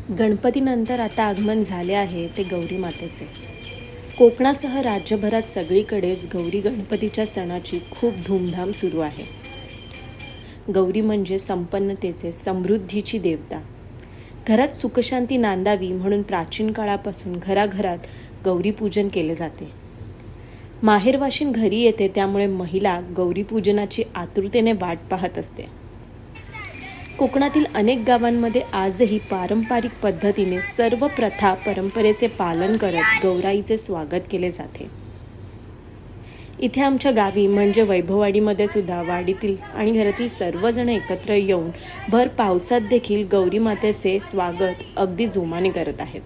गणपतीनंतर आता आगमन झाले आहे ते गौरी मातेचे. कोकणासह राज्यभरात सगळीकडेच गौरी गणपतीच्या सणाची खूप धूमधाम सुरू आहे. गौरी म्हणजे संपन्नतेचे, समृद्धीची देवता. घरात सुखशांती नांदावी म्हणून प्राचीन काळापासून घराघरात गौरीपूजन केले जाते. माहेरवाशीण घरी येते त्यामुळे महिला गौरीपूजनाची आतुरतेने वाट पाहत असते. कोकणातील अनेक गावांमध्ये आजही पारंपरिक पद्धतीने सर्व प्रथा परंपरेचे पालन करत गौराईचे स्वागत केले जाते. इथे आमच्या गावी म्हणजे वैभववाडीमध्ये सुद्धा वाडीतील आणि घरातील सर्वजण एकत्र येऊन भर पावसात देखील गौरी मातेचे स्वागत अगदी जोमाने करत आहेत.